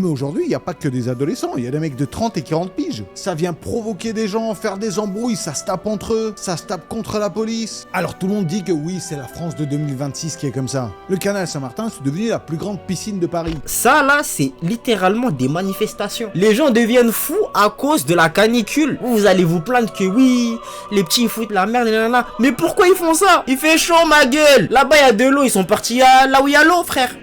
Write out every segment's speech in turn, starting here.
Mais aujourd'hui, il n'y a pas que des adolescents, il y a des mecs de 30 et 40 piges. Ça vient provoquer des gens, faire des embrouilles, ça se tape entre eux, ça se tape contre la police. Alors tout le monde dit que oui, c'est la France de 2026 qui est comme ça. Le canal Saint-Martin, c'est devenu la plus grande piscine de Paris. Ça là, c'est littéralement des manifestations. Les gens deviennent fous à cause de la canicule. Vous allez vous plaindre que oui, les petits ils foutent la merde, nanana. Mais pourquoi ils font ça? Il fait chaud ma gueule. Là-bas il y a de l'eau, ils sont partis là où il y a l'eau frère.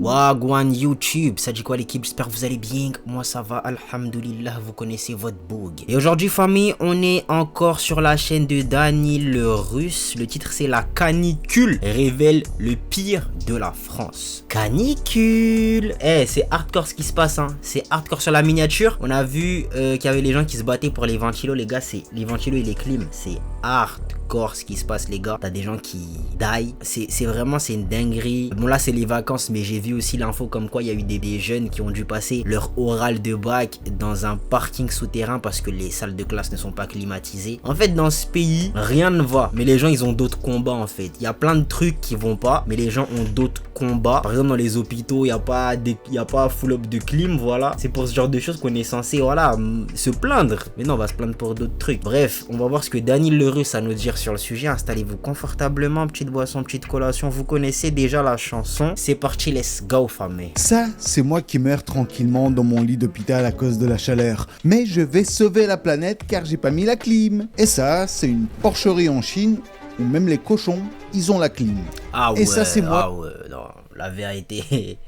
Wagwan YouTube, ça dit quoi l'équipe? J'espère que vous allez bien, moi ça va, alhamdoulilah, vous connaissez votre bug. Et aujourd'hui famille, on est encore sur la chaîne de Dany le Russe. Le titre c'est la canicule révèle le pire de la France. Canicule. C'est hardcore ce qui se passe, hein. C'est hardcore sur la miniature. On a vu qu'il y avait les gens qui se battaient pour les ventilos, les gars, c'est les ventilos et les clims, c'est hardcore ce qui se passe les gars. T'as des gens qui die, c'est vraiment, c'est une dinguerie. Bon là c'est les vacances, mais j'ai vu aussi l'info comme quoi il y a eu des jeunes qui ont dû passer leur oral de bac dans un parking souterrain parce que les salles de classe ne sont pas climatisées. En fait dans ce pays rien ne va, mais les gens ils ont d'autres combats en fait. Il y a plein de trucs qui vont pas, mais les gens ont d'autres combats. Par exemple dans les hôpitaux il y a pas full up de clim, voilà. C'est pour ce genre de choses qu'on est censé voilà se plaindre, mais non on va se plaindre pour d'autres trucs. Bref, on va voir ce que Dany le Russe a à nous dire sur le sujet. Installez-vous confortablement, petite boisson, petite collation, vous connaissez déjà la chanson. C'est parti, let's go famille. Ça, c'est moi qui meurs tranquillement dans mon lit d'hôpital à cause de la chaleur. Mais je vais sauver la planète car j'ai pas mis la clim. Et ça, c'est une porcherie en Chine où même les cochons, ils ont la clim. Ah ouais, et ça, c'est moi. Ah ouais, non, la vérité,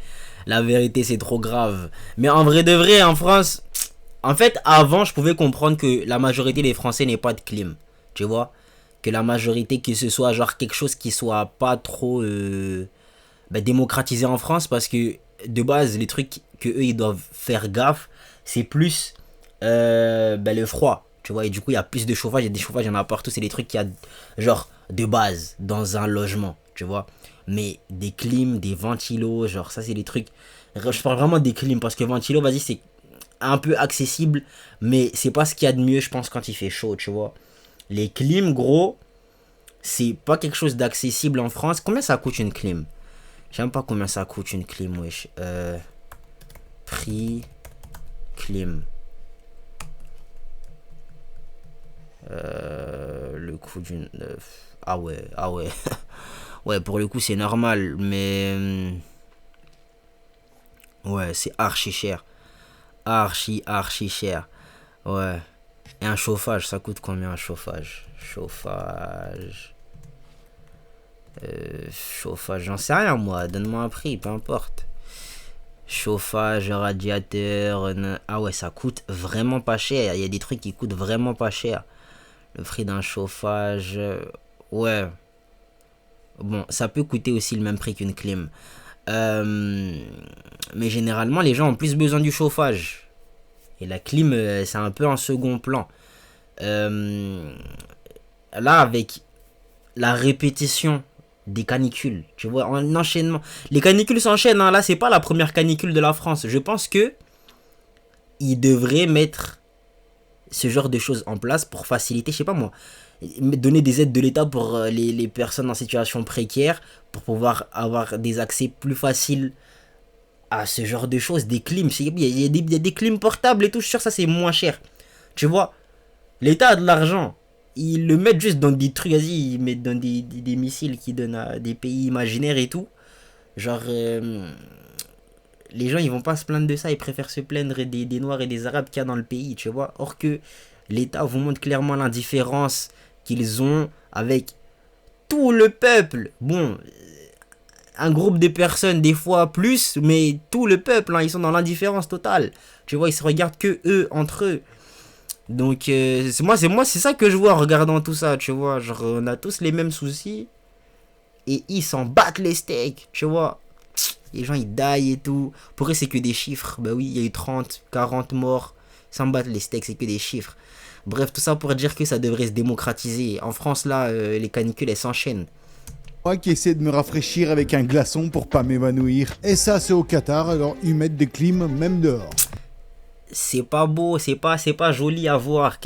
la vérité c'est trop grave. Mais en vrai de vrai, en France, en fait, avant, je pouvais comprendre que la majorité des Français n'aient pas de clim. Tu vois, que la majorité, que ce soit genre quelque chose qui soit pas trop démocratisé en France, parce que de base les trucs que eux ils doivent faire gaffe, c'est plus le froid, tu vois, et du coup il y a plus de chauffage, il y a des chauffages, il y en a partout, c'est des trucs qu'il y a genre de base dans un logement, tu vois. Mais des clims, des ventilos, genre ça c'est des trucs, je parle vraiment des clims parce que ventilo, vas-y, c'est un peu accessible, mais c'est pas ce qu'il y a de mieux je pense quand il fait chaud, tu vois. Les clims gros, c'est pas quelque chose d'accessible en France. Combien ça coûte une clim? J'aime pas combien ça coûte une clim, wesh. Prix clim. Le coût d'une... ah ouais. Ouais, pour le coup, c'est normal, mais... ouais, c'est archi cher. Archi cher. Ouais. Et un chauffage, ça coûte combien un chauffage? Chauffage, j'en sais rien moi, donne-moi un prix, peu importe. Chauffage, radiateur, ah ouais, ça coûte vraiment pas cher. Il y a des trucs qui coûtent vraiment pas cher. Le prix d'un chauffage, ouais. Bon, ça peut coûter aussi le même prix qu'une clim. Mais généralement, les gens ont plus besoin du chauffage. Et la clim, c'est un peu en second plan. Là, avec la répétition des canicules, tu vois, en enchaînement. Les canicules s'enchaînent, hein. Là, c'est pas la première canicule de la France. Je pense que ils devraient mettre ce genre de choses en place pour faciliter, je sais pas moi, donner des aides de l'État pour les personnes en situation précaire, pour pouvoir avoir des accès plus faciles à ce genre de choses, des clims. Il y a des clims portables et tout, je suis sûr que ça c'est moins cher. Tu vois, l'État a de l'argent, ils le mettent juste dans des trucs, vas-y, ils mettent dans des missiles qui donnent à des pays imaginaires et tout. Genre, les gens ils vont pas se plaindre de ça, ils préfèrent se plaindre des Noirs et des Arabes qu'il y a dans le pays, tu vois. Or que l'État vous montre clairement l'indifférence qu'ils ont avec tout le peuple. Bon, un groupe de personnes des fois plus, mais tout le peuple, hein, ils sont dans l'indifférence totale. Tu vois, ils se regardent que eux, entre eux. Donc, c'est ça que je vois en regardant tout ça, tu vois. Genre, on a tous les mêmes soucis. Et ils s'en battent les steaks, tu vois. Les gens, ils die et tout. Pour eux, c'est que des chiffres. Bah oui, il y a eu 30, 40 morts. Ils s'en battent les steaks, c'est que des chiffres. Bref, tout ça pour dire que ça devrait se démocratiser. En France, là, les canicules, elles s'enchaînent. Moi qui essaie de me rafraîchir avec un glaçon pour pas m'évanouir. Et ça, c'est au Qatar, alors ils mettent des clims même dehors. C'est pas beau, c'est pas joli à voir.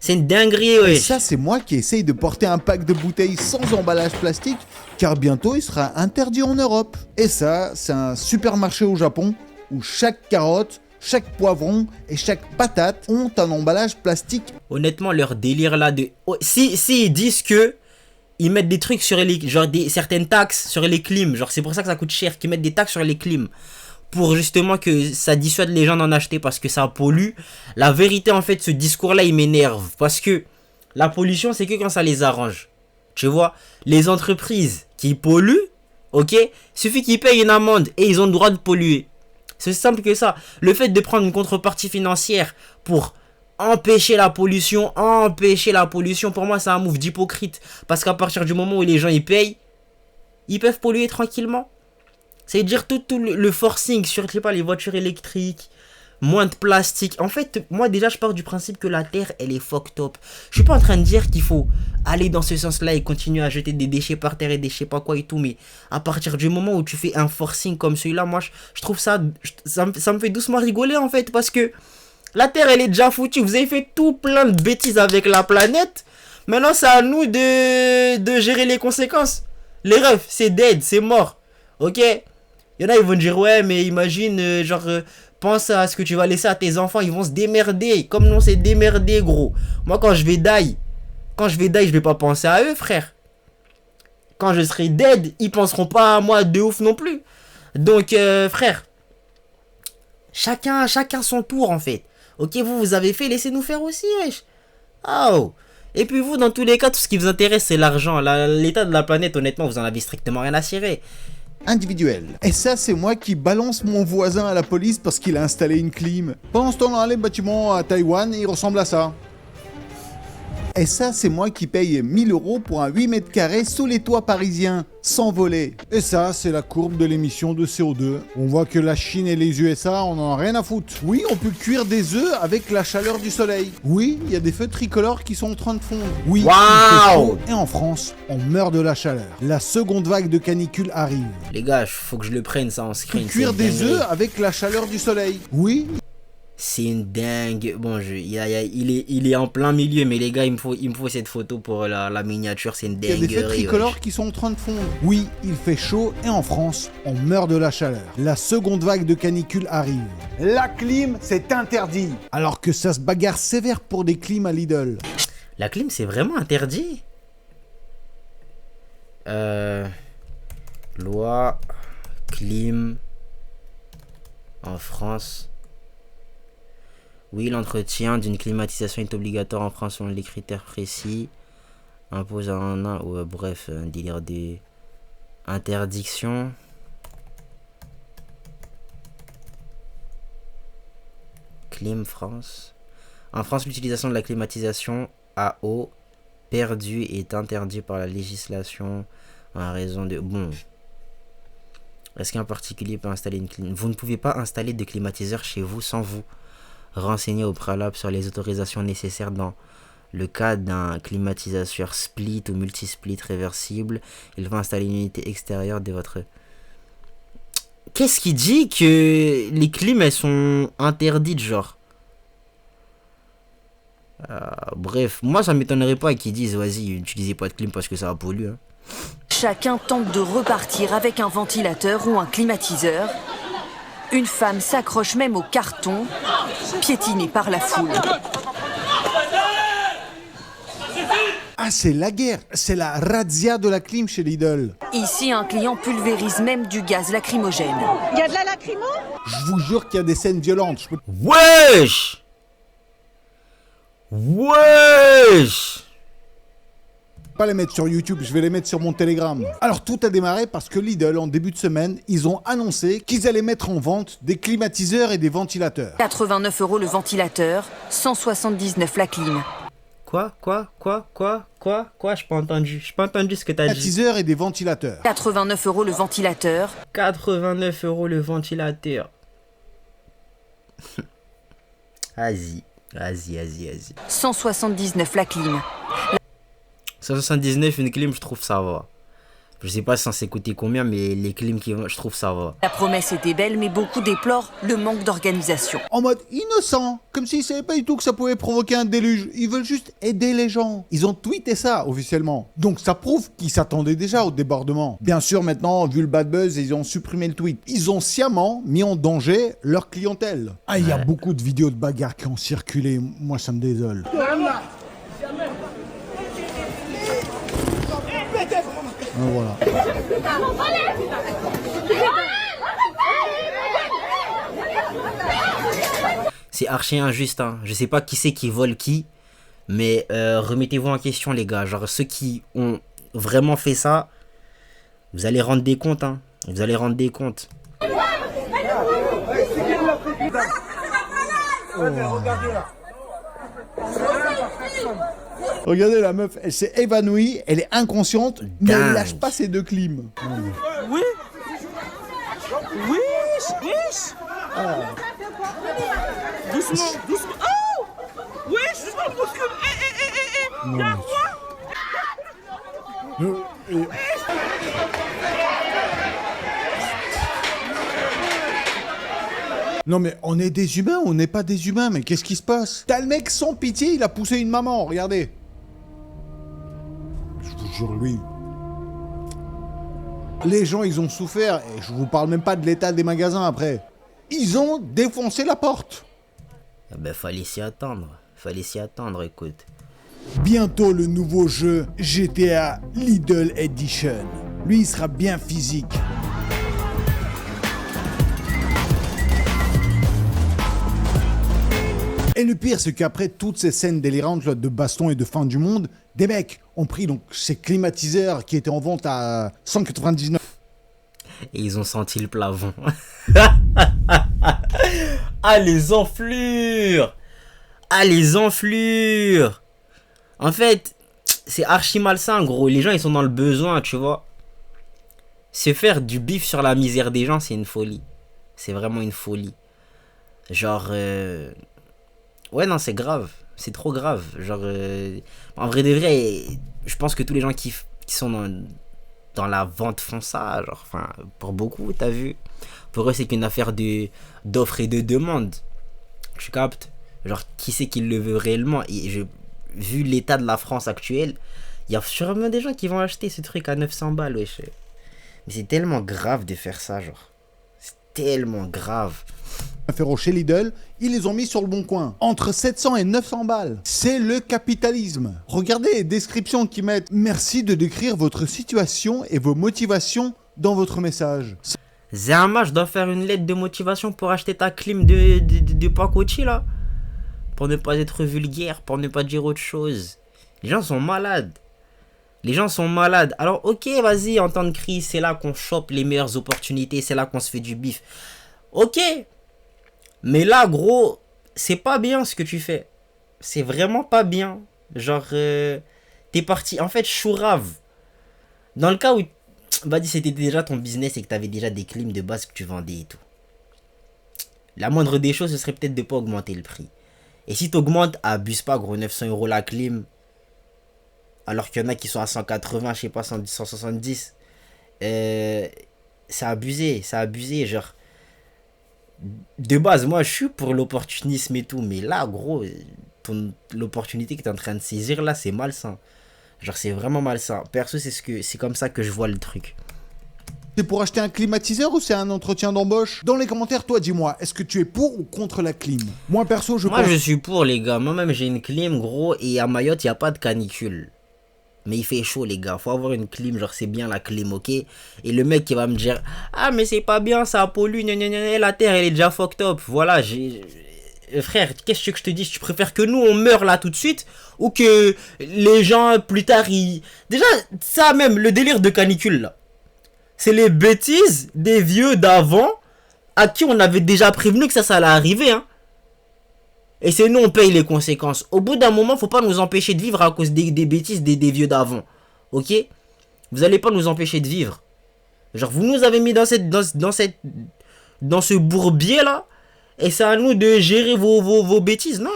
C'est une dinguerie, Et ouais. ça, c'est moi qui essaye de porter un pack de bouteilles sans emballage plastique, car bientôt il sera interdit en Europe. Et ça, c'est un supermarché au Japon où chaque carotte, chaque poivron et chaque patate ont un emballage plastique. Honnêtement, leur délire là de... Oh, si ils disent que ils mettent des trucs sur les... Genre certaines taxes sur les clims. Genre c'est pour ça que ça coûte cher. Qu'ils mettent des taxes sur les clims. Pour justement que ça dissuade les gens d'en acheter parce que ça pollue. La vérité en fait, ce discours là il m'énerve. Parce que la pollution c'est que quand ça les arrange. Tu vois, les entreprises qui polluent, ok, suffit qu'ils payent une amende et ils ont le droit de polluer. C'est aussi simple que ça. Le fait de prendre une contrepartie financière pour empêcher la pollution, pour moi c'est un move d'hypocrite. Parce qu'à partir du moment où les gens ils payent, ils peuvent polluer tranquillement. C'est-à-dire tout le forcing sur, je sais pas, les voitures électriques, moins de plastique. En fait, moi déjà je pars du principe que la Terre elle est fucked up. Je suis pas en train de dire qu'il faut aller dans ce sens-là et continuer à jeter des déchets par terre et des je sais pas quoi et tout. Mais à partir du moment où tu fais un forcing comme celui-là, moi je trouve ça me fait doucement rigoler en fait. Parce que la Terre elle est déjà foutue. Vous avez fait tout plein de bêtises avec la planète. Maintenant c'est à nous de gérer les conséquences. Les refs, c'est dead, c'est mort. Ok? Il y en a, ils vont dire, ouais, mais imagine, pense à ce que tu vas laisser à tes enfants, ils vont se démerder. Comme non, c'est démerder, gros. Moi, quand je vais die, je vais pas penser à eux, frère. Quand je serai dead, ils penseront pas à moi de ouf non plus. Donc, frère, chacun son tour, en fait. Ok, vous avez fait, laissez-nous faire aussi, wesh. Oh. Et puis vous, dans tous les cas, tout ce qui vous intéresse, c'est l'argent. L'état de la planète, honnêtement, vous en avez strictement rien à cirer. Individuel. Et ça, c'est moi qui balance mon voisin à la police parce qu'il a installé une clim. Pendant ce temps-là, les bâtiments à Taïwan, ils ressemblent à ça. Et ça, c'est moi qui paye 1000 € pour un 8 mètres carrés sous les toits parisiens, sans voler. Et ça, c'est la courbe de l'émission de CO2. On voit que la Chine et les USA, on en a rien à foutre. Oui, on peut cuire des œufs avec la chaleur du soleil. Oui, il y a des feux tricolores qui sont en train de fondre. Oui, il fait chaud. Et en France, on meurt de la chaleur. La seconde vague de canicule arrive. Les gars, faut que je le prenne ça en screen. Cuire des œufs avec la chaleur du soleil. Oui. C'est une dingue. Bon, il est en plein milieu, mais les gars, il me faut cette photo pour la miniature. C'est une dinguerie. Il y a des feux tricolores qui sont en train de fondre. Oui, il fait chaud et en France, on meurt de la chaleur. La seconde vague de canicule arrive. La clim, c'est interdit. Alors que ça se bagarre sévère pour des clims à Lidl. La clim, c'est vraiment interdit. Loi clim en France. Oui, l'entretien d'une climatisation est obligatoire en France selon les critères précis. Impose un bref, un délire de interdiction. Clim France. En France, l'utilisation de la climatisation à eau perdue est interdite par la législation en raison de... Bon. Est-ce qu'un particulier peut installer une clim? Vous ne pouvez pas installer de climatiseur chez vous sans vous renseigner au préalable sur les autorisations nécessaires dans le cas d'un climatiseur split ou multi-split réversible. Il va installer une unité extérieure de votre... Qu'est-ce qui dit que les clims elles sont interdites, genre? Bref, moi ça m'étonnerait pas qu'ils disent vas-y, utilisez pas de clim parce que ça va polluer. Hein. Chacun tente de repartir avec un ventilateur ou un climatiseur. Une femme s'accroche même au carton, piétinée par la foule. Ah, c'est la guerre. C'est la razzia de la clim chez Lidl. Ici, un client pulvérise même du gaz lacrymogène. Il y a de la lacrymo? Je vous jure qu'il y a des scènes violentes. Wesh! Wesh! Pas les mettre sur YouTube, je vais les mettre sur mon Telegram. Alors tout a démarré parce que Lidl, en début de semaine, ils ont annoncé qu'ils allaient mettre en vente des climatiseurs et des ventilateurs. 89 € le ventilateur, 179 la clim. Quoi? J'ai pas entendu ce que t'as dit. Climatiseurs et des ventilateurs. 89 € le ventilateur. 89 € le ventilateur. Vas-y. 179 la clim. 179 une clim, je trouve ça va. Je sais pas si ça s'est coûté combien, mais les clims, je trouve ça va. La promesse était belle, mais beaucoup déplorent le manque d'organisation. En mode innocent, comme s'ils savaient pas du tout que ça pouvait provoquer un déluge. Ils veulent juste aider les gens. Ils ont tweeté ça officiellement. Donc ça prouve qu'ils s'attendaient déjà au débordement. Bien sûr, maintenant, vu le bad buzz, ils ont supprimé le tweet. Ils ont sciemment mis en danger leur clientèle. Ah, il y a beaucoup de vidéos de bagarres qui ont circulé. Moi, ça me désole. Voilà. C'est archi injuste, hein. Je sais pas qui c'est qui vole qui, mais remettez-vous en question, les gars. Genre, ceux qui ont vraiment fait ça, vous allez rendre des comptes, hein. Vous allez rendre des comptes. Regardez la meuf, elle s'est évanouie, elle est inconsciente, mais elle lâche pas ses deux clims. Oui. Oui. Doucement. Oh. Oui, doucement, bouscule. Non mais on est des humains, on n'est pas des humains, mais qu'est-ce qui se passe? T'as le mec sans pitié, il a poussé une maman, regardez. Je vous jure, lui. Les gens, ils ont souffert, et je vous parle même pas de l'état des magasins après. Ils ont défoncé la porte. Eh ben, fallait s'y attendre. Fallait s'y attendre, écoute. Bientôt le nouveau jeu GTA Lidl Edition. Lui, il sera bien physique. Et le pire, c'est qu'après toutes ces scènes délirantes là, de baston et de fin du monde, des mecs ont pris donc ces climatiseurs qui étaient en vente à 199. Et ils ont senti le plafond. Ah, les enflures! Ah, les enflures! En fait, c'est archi malsain, gros. Les gens, ils sont dans le besoin, tu vois. Se faire du bif sur la misère des gens, c'est une folie. C'est vraiment une folie. Genre... Ouais, non, c'est grave. C'est trop grave. Genre, en vrai de vrai, je pense que tous les gens qui sont dans la vente font ça. Genre, enfin, pour beaucoup, t'as vu. Pour eux, c'est qu'une affaire d'offre et de demande. Tu captes? Genre, qui c'est qui le veut réellement? Et vu l'état de la France actuelle, il y a sûrement des gens qui vont acheter ce truc à 900 balles, wesh. Mais c'est tellement grave de faire ça, genre. C'est tellement grave. Chez Lidl, ils les ont mis sur le bon coin. Entre 700 et 900 balles. C'est le capitalisme. Regardez les descriptions qu'ils mettent. Merci de décrire votre situation et vos motivations dans votre message. Zama, je dois faire une lettre de motivation pour acheter ta clim de Pacochi, là. Pour ne pas être vulgaire, pour ne pas dire autre chose. Les gens sont malades. Les gens sont malades. Alors, ok, vas-y, en temps de crise, c'est là qu'on chope les meilleures opportunités. C'est là qu'on se fait du bif. Ok. Mais là, gros, c'est pas bien ce que tu fais. C'est vraiment pas bien. Genre, t'es parti. En fait, chourave. Dans le cas où, vas-y, c'était déjà ton business et que t'avais déjà des clims de base que tu vendais et tout. La moindre des choses, ce serait peut-être de pas augmenter le prix. Et si t'augmentes, abuse pas, gros, 900 € la clim. Alors qu'il y en a qui sont à 180, je sais pas, 170. C'est abusé, genre. De base, moi je suis pour l'opportunisme et tout, mais là, gros, l'opportunité que tu es en train de saisir là, c'est malsain. Genre, c'est vraiment malsain. Perso, c'est comme ça que je vois le truc. C'est pour acheter un climatiseur ou c'est un entretien d'embauche? Dans les commentaires, toi, dis-moi, est-ce que tu es pour ou contre la clim? Moi, perso, je suis pour, les gars. Moi-même, j'ai une clim, gros, et à Mayotte, il n'y a pas de canicule. Mais il fait chaud, les gars. Faut avoir une clim, genre c'est bien la clim, ok? Et le mec qui va me dire, ah, mais c'est pas bien, ça pollue, la terre, elle est déjà fucked up. Voilà, frère, qu'est-ce que je te dis? Tu préfères que nous, on meure là tout de suite? Ou que les gens, plus tard, ils... Déjà, ça même, le délire de canicule, là. C'est les bêtises des vieux d'avant à qui on avait déjà prévenu que ça allait arriver, hein. Et c'est nous, on paye les conséquences. Au bout d'un moment, faut pas nous empêcher de vivre à cause des bêtises des vieux d'avant. Ok? Vous allez pas nous empêcher de vivre. Genre, vous nous avez mis dans ce bourbier là. Et c'est à nous de gérer vos bêtises. Non.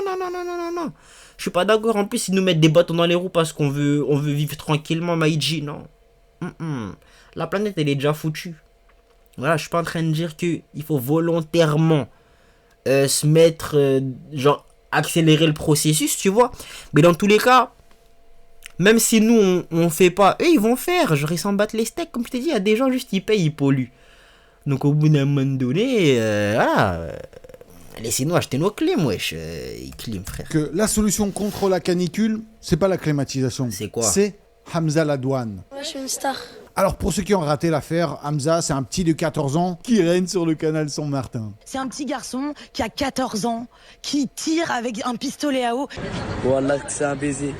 Je suis pas d'accord. En plus, ils nous mettent des bâtons dans les roues parce qu'on veut vivre tranquillement, Maïji. Non. La planète, elle est déjà foutue. Voilà, je suis pas en train de dire qu'il faut volontairement se mettre, genre, accélérer le processus, tu vois. Mais dans tous les cas, même si nous, on fait pas, eux, ils vont faire. Genre, ils s'en battent les steaks. Comme je t'ai dit, il y a des gens, juste, ils payent, ils polluent. Donc, au bout d'un moment donné, voilà. Laissez-nous acheter nos clims, wesh. Clim, frère. Que la solution contre la canicule, c'est pas la climatisation. C'est quoi? C'est Hamza Ladouane. Moi, je suis une star. Alors pour ceux qui ont raté l'affaire, Hamza, c'est un petit de 14 ans qui règne sur le canal Saint-Martin. C'est un petit garçon qui a 14 ans, qui tire avec un pistolet à eau. Wallah, c'est un baiser.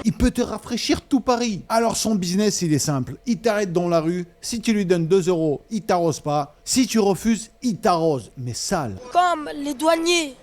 Il peut te rafraîchir tout Paris. Alors son business, il est simple. Il t'arrête dans la rue. Si tu lui donnes 2 €, il t'arrose pas. Si tu refuses, il t'arrose. Mais sale. Comme les douaniers,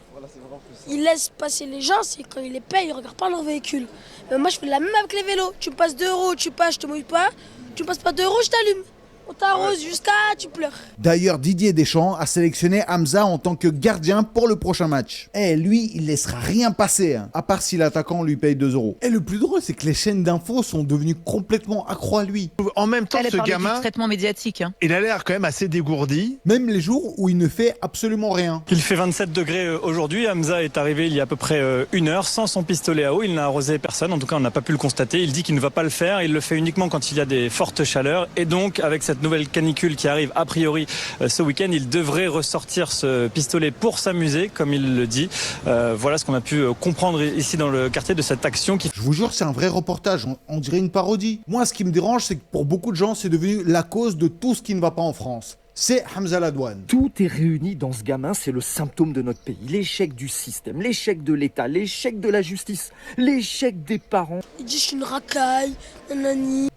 ils laissent passer les gens, c'est quand ils les payent, ils regardent pas leur véhicule. Mais moi, je fais la même avec les vélos. Tu me passes 2 €, tu passes, je te mouille pas. Tu me passes pas 2 €, je t'allume. On t'arrose jusqu'à tu pleures. D'ailleurs, Didier Deschamps a sélectionné Hamza en tant que gardien pour le prochain match. Et lui, il laissera rien passer, hein, à part si l'attaquant lui paye 2 €. Et le plus drôle, c'est que les chaînes d'infos sont devenues complètement accro à lui. En même temps, Elle ce parle gamin, du traitement médiatique. Hein. il a l'air quand même assez dégourdi. Même les jours où il ne fait absolument rien. Il fait 27 degrés aujourd'hui. Hamza est arrivé il y a à peu près 1 heure sans son pistolet à eau. Il n'a arrosé personne. En tout cas, on n'a pas pu le constater. Il dit qu'il ne va pas le faire. Il le fait uniquement quand il y a des fortes chaleurs. Et donc, avec cette nouvelle canicule qui arrive a priori ce week-end, il devrait ressortir ce pistolet pour s'amuser, comme il le dit. Voilà ce qu'on a pu comprendre ici dans le quartier de cette action qui... Je vous jure, c'est un vrai reportage, on dirait une parodie. Moi, ce qui me dérange, c'est que pour beaucoup de gens, c'est devenu la cause de tout ce qui ne va pas en France. C'est Hamza Ladouane. Tout est réuni dans ce gamin, c'est le symptôme de notre pays. L'échec du système, l'échec de l'État, l'échec de la justice, l'échec des parents. Il dit je suis une racaille, nanani.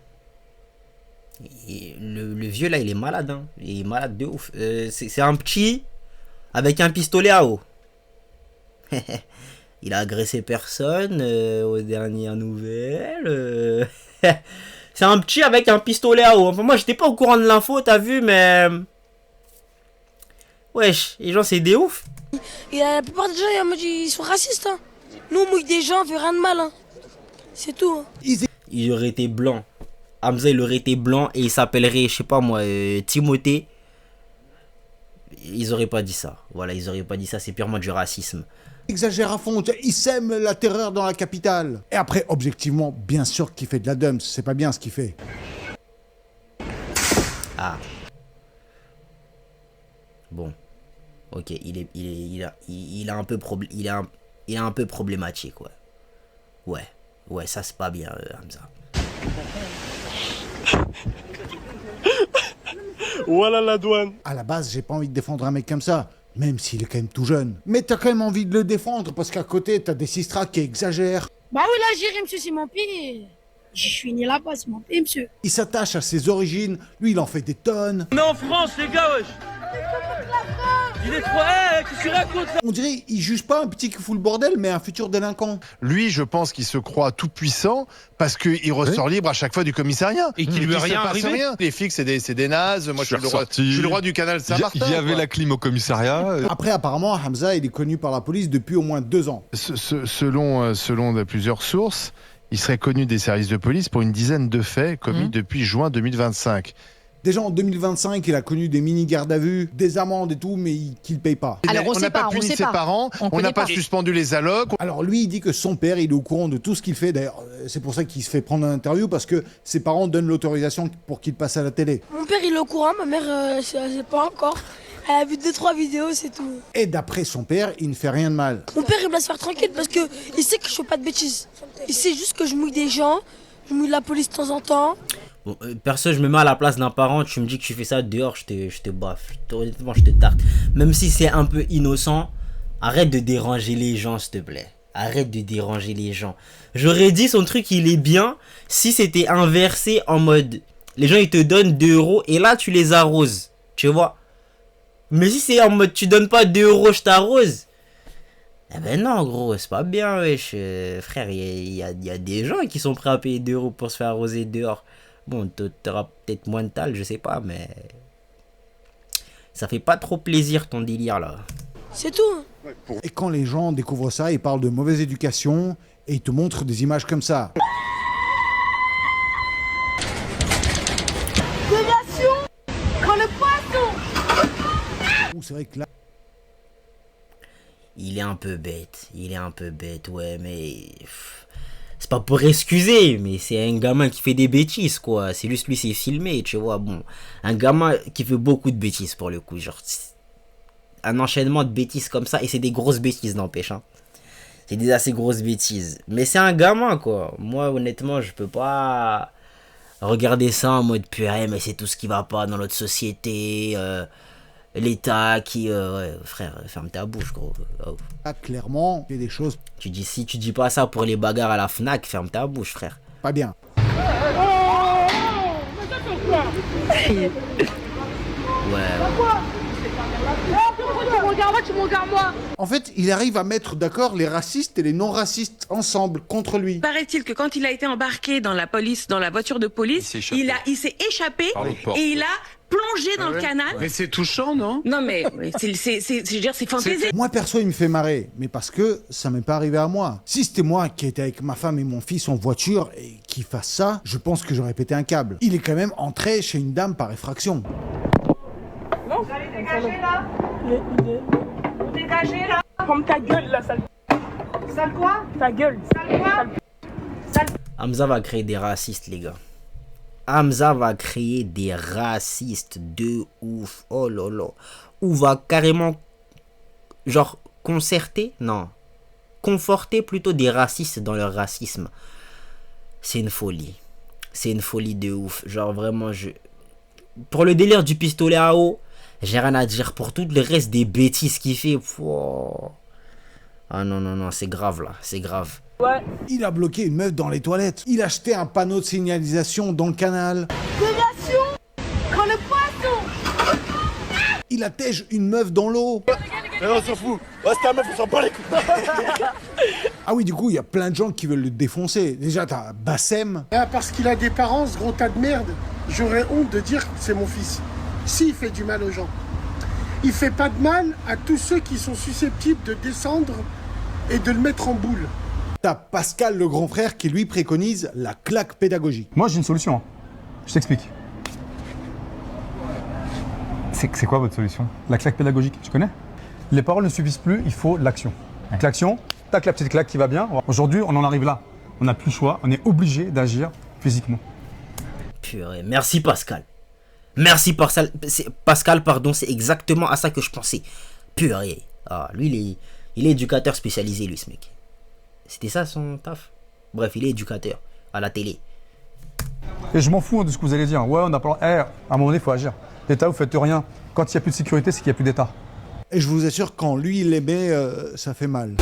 Et le vieux là, il est malade, hein. Il est malade de ouf. C'est un petit avec un pistolet à eau. Il a agressé personne aux dernières nouvelles. C'est un petit avec un pistolet à eau. Enfin, moi, j'étais pas au courant de l'info, t'as vu, mais... Wesh, les gens, c'est des ouf. Et la plupart des gens, ils sont racistes. Hein. Nous, on mouille des gens, on fait rien de mal. Hein. C'est tout. Hein. Il aurait été blanc. Hamza, il aurait été blanc et il s'appellerait, je sais pas moi, Timothée. Ils auraient pas dit ça. Voilà, ils auraient pas dit ça, c'est purement du racisme. Exagère à fond, il sème la terreur dans la capitale. Et après, objectivement, bien sûr qu'il fait de la dumps, c'est pas bien ce qu'il fait. Ah. Bon. Ok, il a un peu il a un peu problématique, ouais. Ouais, ça c'est pas bien, Hamza. Voilà la douane. À la base, j'ai pas envie de défendre un mec comme ça, même s'il est quand même tout jeune. Mais t'as quand même envie de le défendre, parce qu'à côté, t'as des Sistra qui exagèrent. Bah oui, l'Algérie, monsieur, c'est mon pays. Je suis né là-bas, c'est mon pays, monsieur. Il s'attache à ses origines, lui il en fait des tonnes. On est en France, les gars, wesh. Il est trop... qu'est-ce que tu racontes là? On dirait, il juge pas un petit qui fout le bordel, mais un futur délinquant. Lui, je pense qu'il se croit tout puissant parce qu'il ressort libre à chaque fois du commissariat. Et qu'il lui est rien arrivé. Les flics, c'est des nazes. Moi, je suis le roi du canal Saint-Martin. Il y avait la clim au commissariat. Après, apparemment, Hamza, il est connu par la police depuis au moins 2 ans. Selon plusieurs sources, il serait connu des services de police pour une dizaine de faits commis depuis juin 2025. Déjà en 2025, il a connu des mini-gardes à vue, des amendes et tout, mais qu'il ne paye pas. Alors, on n'a sait pas pas, puni on sait ses pas. parents, on n'a pas suspendu les allocs. Alors lui, il dit que son père, il est au courant de tout ce qu'il fait. D'ailleurs, c'est pour ça qu'il se fait prendre en interview, parce que ses parents donnent l'autorisation pour qu'il passe à la télé. Mon père, il est au courant, ma mère, c'est pas encore. Elle a vu 2-3 vidéos, c'est tout. Et d'après son père, il ne fait rien de mal. Mon père, il me laisse faire tranquille parce que il sait que je fais pas de bêtises. Il sait juste que je mouille des gens, je mouille la police de temps en temps. Bon, perso, je me mets à la place d'un parent, tu me dis que tu fais ça dehors, je te baffe. Honnêtement, je te tarte. Même si c'est un peu innocent, arrête de déranger les gens, s'il te plaît. Arrête de déranger les gens. J'aurais dit son truc, il est bien, si c'était inversé en mode... Les gens, ils te donnent 2 € et là, tu les arroses. Tu vois? Mais si c'est en mode, tu donnes pas 2 € je t'arrose. Eh ben non, gros, c'est pas bien, wesh. Frère, il y a des gens qui sont prêts à payer 2 € pour se faire arroser dehors. Bon, t'auras peut-être moins de tal, je sais pas, mais... Ça fait pas trop plaisir ton délire, là. C'est tout. Et quand les gens découvrent ça, ils parlent de mauvaise éducation et ils te montrent des images comme ça. Ouh, c'est vrai que là... Il est un peu bête. Il est un peu bête, ouais, mais... C'est pas pour excuser, mais c'est un gamin qui fait des bêtises, quoi. C'est juste lui, c'est filmé, tu vois. Bon, un gamin qui fait beaucoup de bêtises, pour le coup. Genre, un enchaînement de bêtises comme ça, et c'est des grosses bêtises, n'empêche, hein. C'est des assez grosses bêtises. Mais c'est un gamin, quoi. Moi, honnêtement, je peux pas regarder ça en mode purée, mais c'est tout ce qui va pas dans notre société. L'État qui... ouais, frère, ferme ta bouche, gros. Oh. Là, clairement, il y a des choses Tu dis, si tu dis pas ça pour les bagarres à la FNAC, ferme ta bouche, frère. pas bien. Ouais. En fait, il arrive à mettre d'accord les racistes et les non-racistes ensemble, contre lui. Paraît-il que quand il a été embarqué dans la voiture de police, il s'est échappé et il a plongé dans le canal. Mais c'est touchant, non? Non mais je veux dire, c'est fantaisé. Moi, perso, il me fait marrer, mais parce que ça m'est pas arrivé à moi. Si c'était moi qui étais avec ma femme et mon fils en voiture et qui fasse ça, je pense que j'aurais pété un câble. Il est quand même entré chez une dame par effraction. Non, vous allez dégager là. Vous dégagez là. Comme ta gueule là, sale. Sale quoi? Ta gueule. Sale quoi? Sale. Hamza va créer des racistes, les gars. Hamza va créer des racistes de ouf. Oh là là. Ou va carrément, genre, concerter, non, conforter plutôt des racistes dans leur racisme. C'est une folie. C'est une folie de ouf. Genre, vraiment, pour le délire du pistolet à eau, j'ai rien à dire. Pour tout le reste des bêtises qu'il fait, wow. Ah non, non, non, c'est grave là. C'est grave. Ouais. Il a bloqué une meuf dans les toilettes. Il a acheté un panneau de signalisation dans le canal. Délation. Quand le poisson. Il attège une meuf dans l'eau. On s'en fout. Ouais, c'est ta meuf, on s'en bat les couilles. Ah oui, du coup, il y a plein de gens qui veulent le défoncer. Déjà, t'as Bassem. Ah, parce qu'il a des parents, ce gros tas de merde. J'aurais honte de dire que c'est mon fils. S'il fait du mal aux gens. Il fait pas de mal à tous ceux qui sont susceptibles de descendre et de le mettre en boule. T'as Pascal, le grand frère, qui lui préconise la claque pédagogique. Moi, j'ai une solution. Hein. Je t'explique. C'est quoi votre solution? La claque pédagogique, tu connais? Les paroles ne suffisent plus, il faut l'action. Donc l'action, tac, la petite claque qui va bien. Aujourd'hui, on en arrive là. On n'a plus le choix, on est obligé d'agir physiquement. Purée, merci Pascal. Merci Pascal, pardon, c'est exactement à ça que je pensais. Purée. Ah, lui, il est éducateur spécialisé, lui, ce mec. C'était ça son taf? Bref, il est éducateur à la télé. Et je m'en fous de ce que vous allez dire. Ouais, on n'a pas... à un moment donné, il faut agir. L'État, vous faites rien. Quand il n'y a plus de sécurité, c'est qu'il n'y a plus d'État. Et je vous assure, quand lui, il les met, ça fait mal.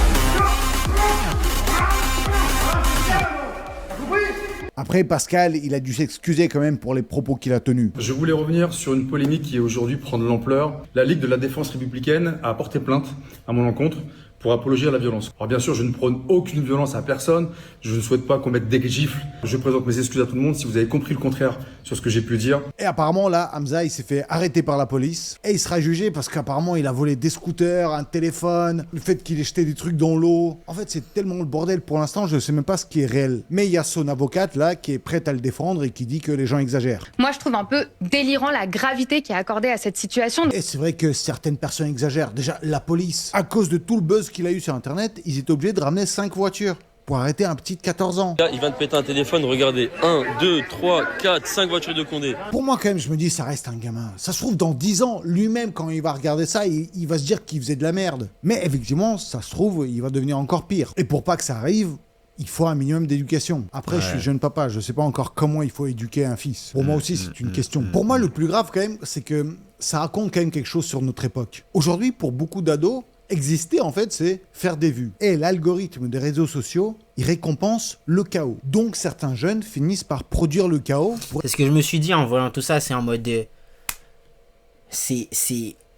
Après, Pascal, il a dû s'excuser quand même pour les propos qu'il a tenus. Je voulais revenir sur une polémique qui aujourd'hui prend de l'ampleur. La Ligue de la Défense Républicaine a porté plainte à mon encontre pour apologie à la violence. Alors bien sûr, je ne prône aucune violence à personne. Je ne souhaite pas qu'on mette des gifles. Je présente mes excuses à tout le monde si vous avez compris le contraire sur ce que j'ai pu dire. Et apparemment, là, Hamza, il s'est fait arrêter par la police. Et il sera jugé parce qu'apparemment, il a volé des scooters, un téléphone, le fait qu'il ait jeté des trucs dans l'eau. En fait, c'est tellement le bordel pour l'instant, je ne sais même pas ce qui est réel. Mais il y a son avocate, là, qui est prête à le défendre et qui dit que les gens exagèrent. Moi, je trouve un peu délirant la gravité qui est accordée à cette situation. Et c'est vrai que certaines personnes exagèrent. Déjà, la police, à cause de tout le buzz qu'il a eu sur Internet, ils étaient obligés de ramener 5 voitures pour arrêter un petit de 14 ans. Là, il vient de péter un téléphone, regardez. 1, 2, 3, 4, 5 voitures de Condé. Pour moi, quand même, je me dis, ça reste un gamin. Ça se trouve, dans 10 ans, lui-même, quand il va regarder ça, il va se dire qu'il faisait de la merde. Mais effectivement, ça se trouve, il va devenir encore pire. Et pour pas que ça arrive, il faut un minimum d'éducation. Après, je suis jeune papa, je sais pas encore comment il faut éduquer un fils. Pour moi aussi, c'est une question. Pour moi, le plus grave, quand même, c'est que ça raconte quand même quelque chose sur notre époque. Aujourd'hui, pour beaucoup d'ados, exister, en fait, c'est faire des vues. Et l'algorithme des réseaux sociaux, il récompense le chaos. Donc, certains jeunes finissent par produire le chaos. C'est ce que je me suis dit en voyant tout ça, c'est en mode...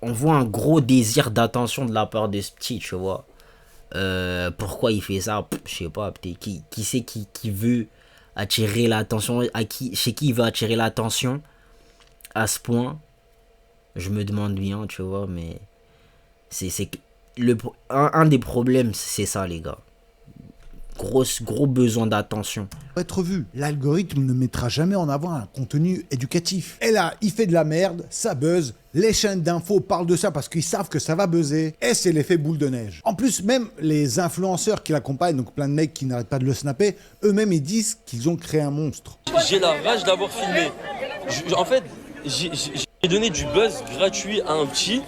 On voit un gros désir d'attention de la part de ce petit, tu vois. Pourquoi il fait ça? Je sais pas, peut-être qui c'est qui veut attirer l'attention, chez qui il veut attirer l'attention à ce point. Je me demande bien, tu vois, mais un des problèmes, c'est ça, les gars. gros besoin d'attention. Pour être vu, l'algorithme ne mettra jamais en avant un contenu éducatif. Et là, il fait de la merde, ça buzz, les chaînes d'infos parlent de ça parce qu'ils savent que ça va buzzer, et c'est l'effet boule de neige. En plus, même les influenceurs qui l'accompagnent, donc plein de mecs qui n'arrêtent pas de le snapper, eux-mêmes ils disent qu'ils ont créé un monstre. J'ai la rage d'avoir filmé. En fait, j'ai donné du buzz gratuit à un petit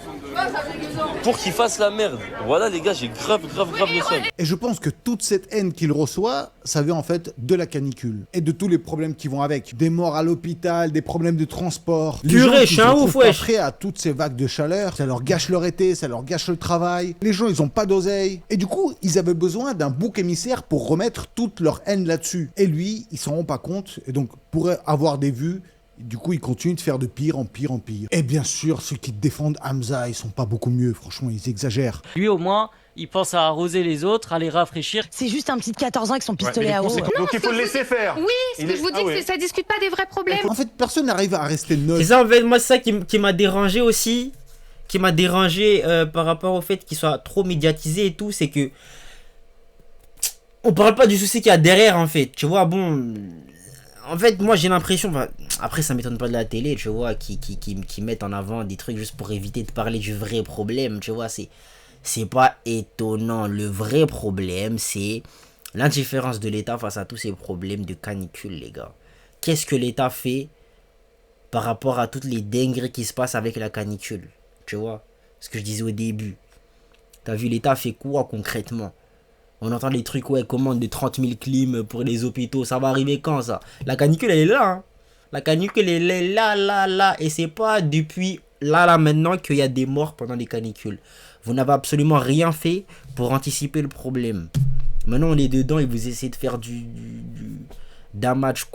pour qu'il fasse la merde. Voilà les gars, j'ai grave le seum. Et je pense que toute cette haine qu'il reçoit, ça vient en fait de la canicule et de tous les problèmes qui vont avec. Des morts à l'hôpital, des problèmes de transport. Les gens qui se trouvent pas prêts à toutes ces vagues de chaleur, ça leur gâche leur été, ça leur gâche le travail. Les gens, ils ont pas d'oseille. Et du coup, ils avaient besoin d'un bouc émissaire pour remettre toute leur haine là-dessus. Et lui, il s'en rend pas compte et donc pourrait avoir des vues. Du coup, ils continuent de faire de pire en pire en pire. Et bien sûr, ceux qui défendent Hamza, ils sont pas beaucoup mieux. Franchement, ils exagèrent. Lui, au moins, il pense à arroser les autres, à les rafraîchir. C'est juste un petit de 14 ans avec son pistolet à eau. Donc il faut le laisser faire. Oui, ce que je vous dis, c'est ça discute pas des vrais problèmes. En fait, personne n'arrive à rester neutre. C'est ça, en fait, moi, c'est ça qui m'a dérangé aussi. Qui m'a dérangé par rapport au fait qu'il soit trop médiatisé et tout. C'est que. On parle pas du souci qu'il y a derrière, en fait. Tu vois, bon. En fait, moi j'ai l'impression, après ça m'étonne pas de la télé, tu vois, qui mettent en avant des trucs juste pour éviter de parler du vrai problème, tu vois, c'est pas étonnant. Le vrai problème, c'est l'indifférence de l'État face à tous ces problèmes de canicule, les gars. Qu'est-ce que l'État fait par rapport à toutes les dingueries qui se passent avec la canicule, tu vois, ce que je disais au début. T'as vu, l'État fait quoi concrètement? On entend des trucs, ouais, commande de 30 000 clims pour les hôpitaux. Ça va arriver quand, ça? La canicule, elle est là, hein. La canicule, elle est là. Et c'est pas depuis là, maintenant qu'il y a des morts pendant les canicules. Vous n'avez absolument rien fait pour anticiper le problème. Maintenant, on est dedans et vous essayez de faire du damage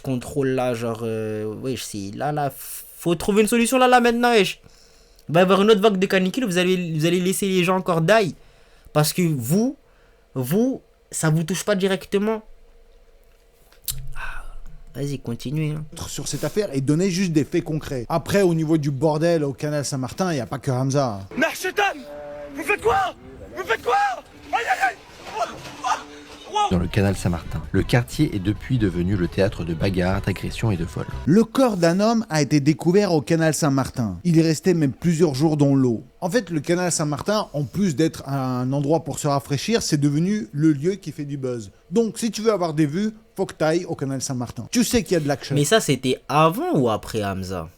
control, là, genre... wesh, c'est là. Faut trouver une solution, là, maintenant, wesh. Il va y avoir une autre vague de canicule, vous allez laisser les gens encore die. Parce que vous, ça vous touche pas directement. Vas-y, continuez. Hein. Sur cette affaire et donner juste des faits concrets. Après, au niveau du bordel au canal Saint-Martin, il n'y a pas que Hamza. Marchetan, vous faites quoi? Aïe aïe aïe. Dans le canal Saint-Martin, le quartier est depuis devenu le théâtre de bagarres, d'agressions et de vols. Le corps d'un homme a été découvert au canal Saint-Martin. Il est resté même plusieurs jours dans l'eau. En fait, le canal Saint-Martin, en plus d'être un endroit pour se rafraîchir, c'est devenu le lieu qui fait du buzz. Donc, si tu veux avoir des vues, faut que t'ailles au canal Saint-Martin. Tu sais qu'il y a de l'action. Mais ça, c'était avant ou après Hamza?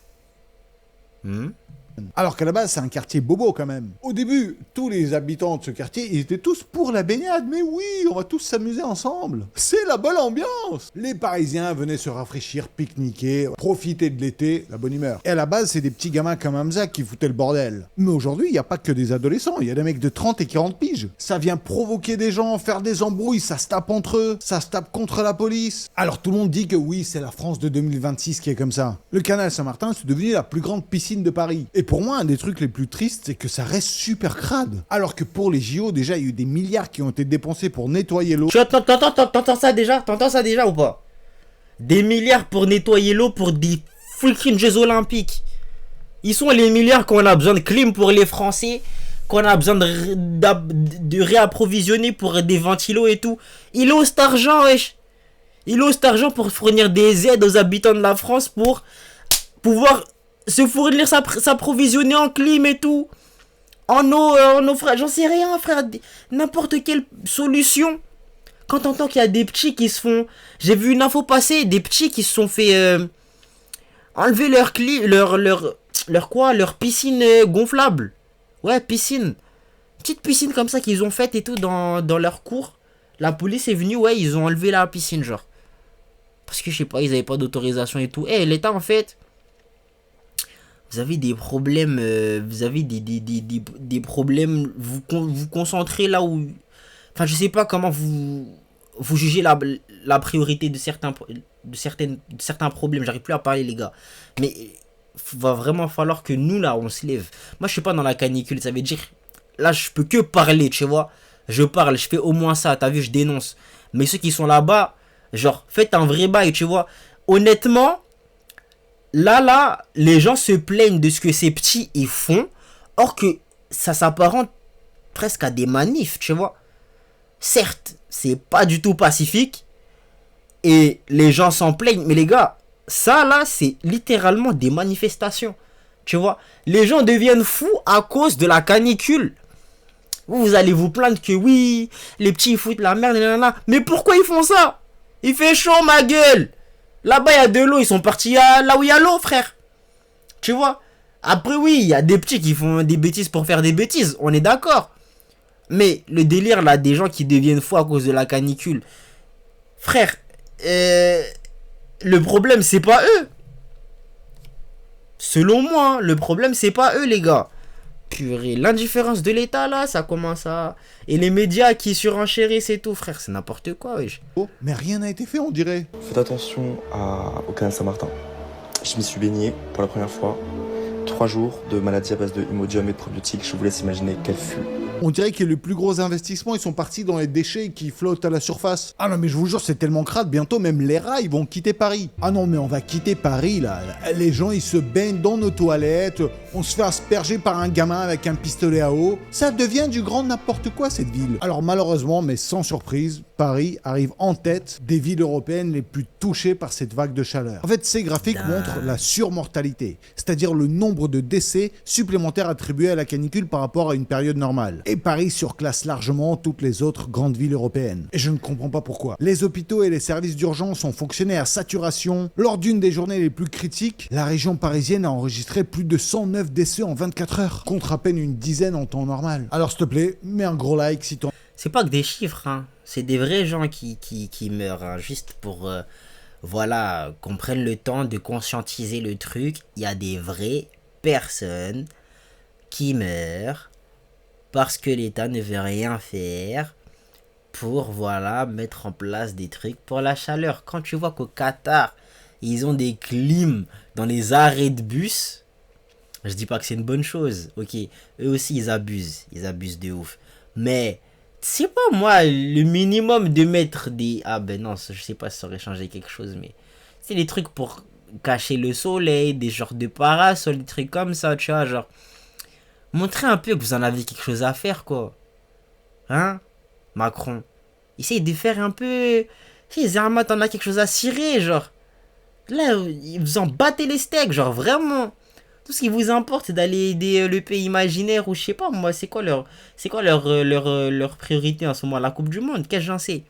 Alors qu'à la base, c'est un quartier bobo quand même. Au début, tous les habitants de ce quartier, ils étaient tous pour la baignade. Mais oui, on va tous s'amuser ensemble. C'est la bonne ambiance. Les Parisiens venaient se rafraîchir, pique-niquer, profiter de l'été, la bonne humeur. Et à la base, c'est des petits gamins comme Hamza qui foutaient le bordel. Mais aujourd'hui, il n'y a pas que des adolescents. Il y a des mecs de 30 et 40 piges. Ça vient provoquer des gens, faire des embrouilles, ça se tape entre eux, ça se tape contre la police. Alors tout le monde dit que oui, c'est la France de 2026 qui est comme ça. Le canal Saint-Martin, c'est devenu la plus grande piscine de Paris. Et pour moi, un des trucs les plus tristes, c'est que ça reste super crade. Alors que pour les JO, déjà, il y a eu des milliards qui ont été dépensés pour nettoyer l'eau. T'entends ça déjà ou pas? Des milliards pour nettoyer l'eau pour des freaking Jeux Olympiques. Ils sont les milliards qu'on a besoin de clim pour les Français, qu'on a besoin de réapprovisionner pour des ventilos et tout. Il est où cet argent, wesh? Il est où cet argent pour fournir des aides aux habitants de la France pour pouvoir se fournir, s'approvisionner en clim et tout, en eau, frère, j'en sais rien, frère, n'importe quelle solution. Quand t'entends qu'il y a des petits qui se font, j'ai vu une info passer, des petits qui se sont fait enlever leur piscine gonflable, ouais, piscine, petite piscine comme ça qu'ils ont faite et tout dans leur cours. La police est venue, ouais, ils ont enlevé la piscine, genre, parce que je sais pas, ils avaient pas d'autorisation et tout. L'État, en fait, vous avez des problèmes, vous avez des problèmes, vous concentrez là où... Enfin, je sais pas comment vous jugez la priorité de certains problèmes. J'arrive plus à parler, les gars. Mais il va vraiment falloir que nous, là, on se lève. Moi, je suis pas dans la canicule, ça veut dire... Là, je peux que parler, tu vois. Je parle, je fais au moins ça, t'as vu, je dénonce. Mais ceux qui sont là-bas, genre, faites un vrai bail, tu vois. Honnêtement... Là, les gens se plaignent de ce que ces petits ils font, or que ça s'apparente presque à des manifs, tu vois. certes, c'est pas du tout pacifique. Et les gens s'en plaignent. Mais les gars, ça là, c'est littéralement des manifestations. Tu vois, les gens deviennent fous à cause de la canicule. Vous allez vous plaindre que oui, les petits ils foutent la merde, nanana. Mais pourquoi ils font ça? Il fait chaud, ma gueule. Là-bas, il y a de l'eau. Ils sont partis là où il y a l'eau, frère. Tu vois? Après, oui, il y a des petits qui font des bêtises pour faire des bêtises. On est d'accord. Mais le délire, là, des gens qui deviennent fous à cause de la canicule. Frère, le problème, c'est pas eux. Selon moi, le problème, c'est pas eux, les gars. Purée, l'indifférence de l'État, là, ça commence à... Et les médias qui surenchérissent et tout, frère, c'est n'importe quoi, wesh. Oh, mais rien n'a été fait, on dirait. Faites attention au canal Saint-Martin. Je m'y suis baigné pour la première fois. 3 jours de maladie à base de Imodium et de probiotiques. Je vous laisse imaginer quel fut. On dirait que les plus gros investissements, ils sont partis dans les déchets qui flottent à la surface. Ah non, mais je vous jure, c'est tellement crade, bientôt même les rats, ils vont quitter Paris. Ah non, mais on va quitter Paris, là. Les gens, ils se baignent dans nos toilettes, on se fait asperger par un gamin avec un pistolet à eau. Ça devient du grand n'importe quoi, cette ville. Alors malheureusement, mais sans surprise, Paris arrive en tête des villes européennes les plus touchées par cette vague de chaleur. En fait, ces graphiques montrent la surmortalité, c'est-à-dire le nombre de décès supplémentaires attribués à la canicule par rapport à une période normale. Et Paris surclasse largement toutes les autres grandes villes européennes. Et je ne comprends pas pourquoi. Les hôpitaux et les services d'urgence ont fonctionné à saturation. Lors d'une des journées les plus critiques, la région parisienne a enregistré plus de 109 décès en 24 heures, contre à peine une dizaine en temps normal. Alors s'il te plaît, mets un gros like si t'en... C'est pas que des chiffres, hein. C'est des vrais gens qui meurent, hein. Juste pour, voilà, qu'on prenne le temps de conscientiser le truc. Il y a des vraies personnes qui meurent parce que l'État ne veut rien faire pour, voilà, mettre en place des trucs pour la chaleur. Quand tu vois qu'au Qatar, ils ont des clims dans les arrêts de bus, je dis pas que c'est une bonne chose, ok. Eux aussi, ils abusent de ouf. Mais, c'est pas moi, le minimum de mettre des... Ah ben non, je sais pas si ça aurait changé quelque chose, mais... C'est des trucs pour cacher le soleil, des genres de parasols, des trucs comme ça, tu vois, genre... Montrez un peu que vous en avez quelque chose à faire, quoi. Hein, Macron? Essayez de faire un peu... Si Zermatt en a quelque chose à cirer, genre... Là, vous en battez les steaks, genre, vraiment. Tout ce qui vous importe, c'est d'aller aider le pays imaginaire, ou je sais pas, moi, c'est quoi leur priorité en ce moment? La Coupe du Monde, qu'est-ce que j'en sais?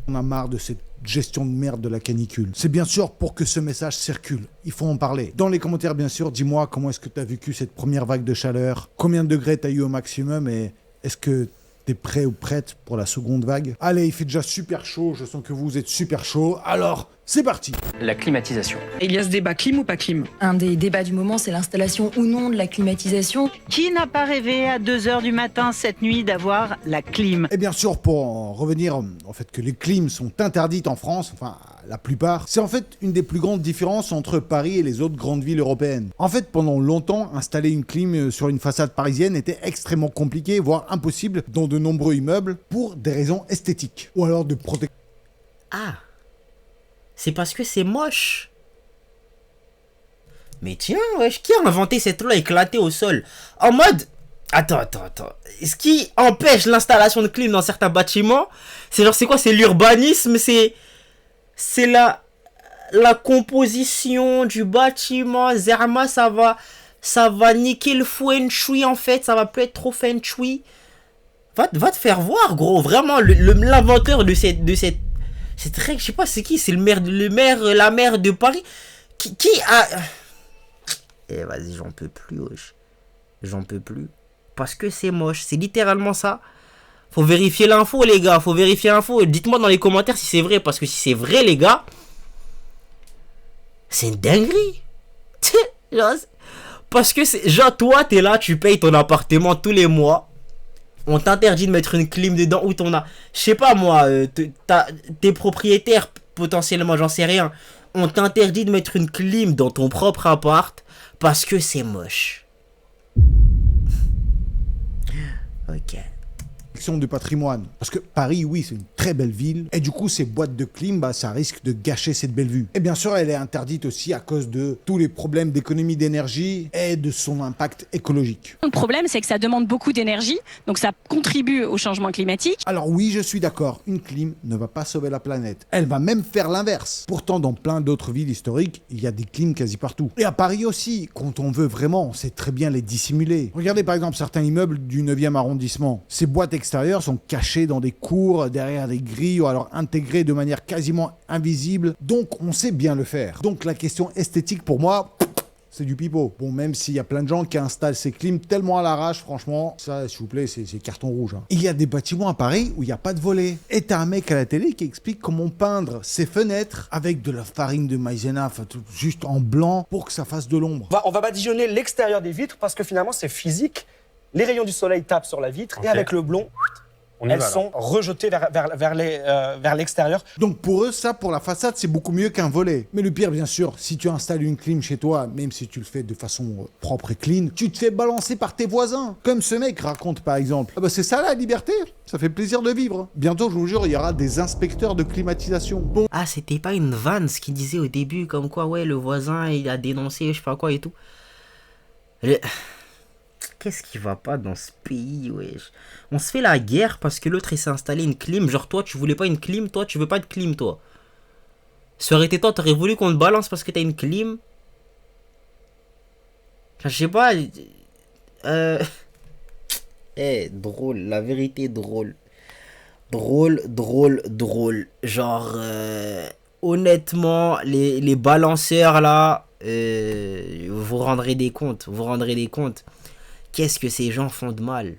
On a marre de cette gestion de merde de la canicule. C'est bien sûr pour que ce message circule. Il faut en parler. Dans les commentaires, bien sûr, dis-moi comment est-ce que tu as vécu cette première vague de chaleur, combien de degrés tu as eu au maximum, et est-ce que t'es prêt ou prête pour la seconde vague? Allez, il fait déjà super chaud, je sens que vous êtes super chaud, alors c'est parti! La climatisation. Il y a ce débat, clim ou pas clim? Un des débats du moment, c'est l'installation ou non de la climatisation. Qui n'a pas rêvé à 2h du matin cette nuit d'avoir la clim? Et bien sûr, pour en revenir au fait que les clims sont interdites en France, enfin la plupart, c'est en fait une des plus grandes différences entre Paris et les autres grandes villes européennes. En fait, pendant longtemps, installer une clim sur une façade parisienne était extrêmement compliqué, voire impossible dans de nombreux immeubles pour des raisons esthétiques ou alors de protection. Ah, c'est parce que c'est moche. Mais tiens, wesh, qui a inventé cette loi éclatée au sol? En mode... Attends. Ce qui empêche l'installation de clim dans certains bâtiments, c'est genre, c'est quoi? C'est l'urbanisme, c'est la composition du bâtiment. Zerma, ça va niquer le feng shui, en fait. Ça va plus être trop feng shui. Va te faire voir, gros. Vraiment, l'inventeur de cette règle, je sais pas c'est qui. C'est la maire de Paris. Qui a... Eh, vas-y, j'en peux plus, wesh. J'en peux plus. Parce que c'est moche. C'est littéralement ça. Faut vérifier l'info, les gars. Faut vérifier l'info. Dites-moi dans les commentaires si c'est vrai. Parce que si c'est vrai, les gars, c'est une dinguerie. Parce que c'est... Genre, toi, t'es là, tu payes ton appartement tous les mois. On t'interdit de mettre une clim dedans. Ou t'en as... Je sais pas, moi. T'es propriétaire, potentiellement, j'en sais rien. On t'interdit de mettre une clim dans ton propre appart. Parce que c'est moche. Ok. du patrimoine. Parce que Paris, oui, c'est une très belle ville. Et du coup, ces boîtes de clim, bah, ça risque de gâcher cette belle vue. Et bien sûr, elle est interdite aussi à cause de tous les problèmes d'économie d'énergie et de son impact écologique. Le problème, c'est que ça demande beaucoup d'énergie, donc ça contribue au changement climatique. Alors oui, je suis d'accord, une clim ne va pas sauver la planète. Elle va même faire l'inverse. Pourtant, dans plein d'autres villes historiques, il y a des clims quasi partout. Et à Paris aussi, quand on veut vraiment, on sait très bien les dissimuler. Regardez par exemple certains immeubles du 9e arrondissement. Ces boîtes extérieures sont cachées dans des cours, derrière des grilles, ou alors intégrées de manière quasiment invisible. Donc on sait bien le faire. Donc la question esthétique pour moi, c'est du pipeau. Bon, même s'il y a plein de gens qui installent ces clims tellement à l'arrache, franchement, ça, s'il vous plaît, c'est carton rouge. Hein. Il y a des bâtiments à Paris où il n'y a pas de volets. Et t'as un mec à la télé qui explique comment peindre ses fenêtres avec de la farine de maïzena, enfin, juste en blanc, pour que ça fasse de l'ombre. On va badigeonner l'extérieur des vitres parce que finalement, c'est physique. Les rayons du soleil tapent sur la vitre et avec le blond, elles sont rejetées vers l'extérieur. Donc pour eux, ça, pour la façade, c'est beaucoup mieux qu'un volet. Mais le pire, bien sûr, si tu installes une clim chez toi, même si tu le fais de façon propre et clean, tu te fais balancer par tes voisins. Comme ce mec raconte par exemple. Ah bah c'est ça la liberté, ça fait plaisir de vivre. Bientôt, je vous jure, il y aura des inspecteurs de climatisation. Bon. Ah, c'était pas une vanne ce qu'il disait au début, comme quoi, ouais, le voisin, il a dénoncé, je sais pas quoi et tout. Qu'est-ce qui va pas dans ce pays, wesh? On se fait la guerre parce que l'autre il s'est installé une clim. Genre toi tu voulais pas une clim, toi tu veux pas de clim, toi. Ça aurait été toi, t'aurais voulu qu'on te balance parce que t'as une clim. Je sais pas. Drôle, la vérité drôle. Drôle. Genre, honnêtement, les balanceurs là, vous vous rendrez des comptes. Qu'est-ce que ces gens font de mal?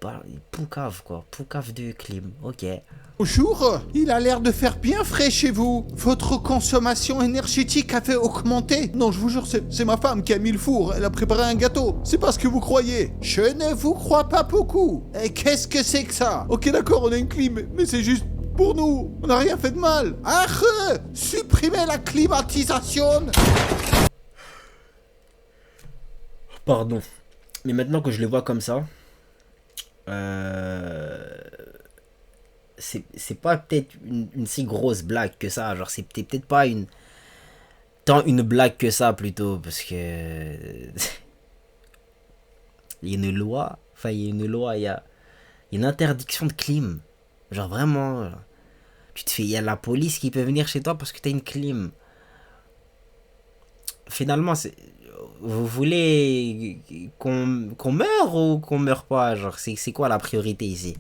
Bah, poucave quoi, poucave de clim, ok. Bonjour, il a l'air de faire bien frais chez vous. Votre consommation énergétique a fait augmenter. Non, je vous jure, c'est ma femme qui a mis le four. Elle a préparé un gâteau. C'est pas ce que vous croyez. Je ne vous crois pas beaucoup. Et qu'est-ce que c'est que ça? Ok, d'accord, on a une clim, mais c'est juste pour nous. On n'a rien fait de mal. Supprimez la climatisation. Pardon. Mais maintenant que je le vois comme ça, c'est pas peut-être une si grosse blague que ça. Genre, c'est peut-être pas tant une blague que ça, plutôt. Parce que... il y a une loi. Enfin, il y a une loi, il y a une interdiction de clim. Genre, vraiment... il y a la police qui peut venir chez toi parce que t'as une clim. Finalement, c'est... Vous voulez qu'on meure ou qu'on meure pas? Genre, c'est quoi la priorité ici?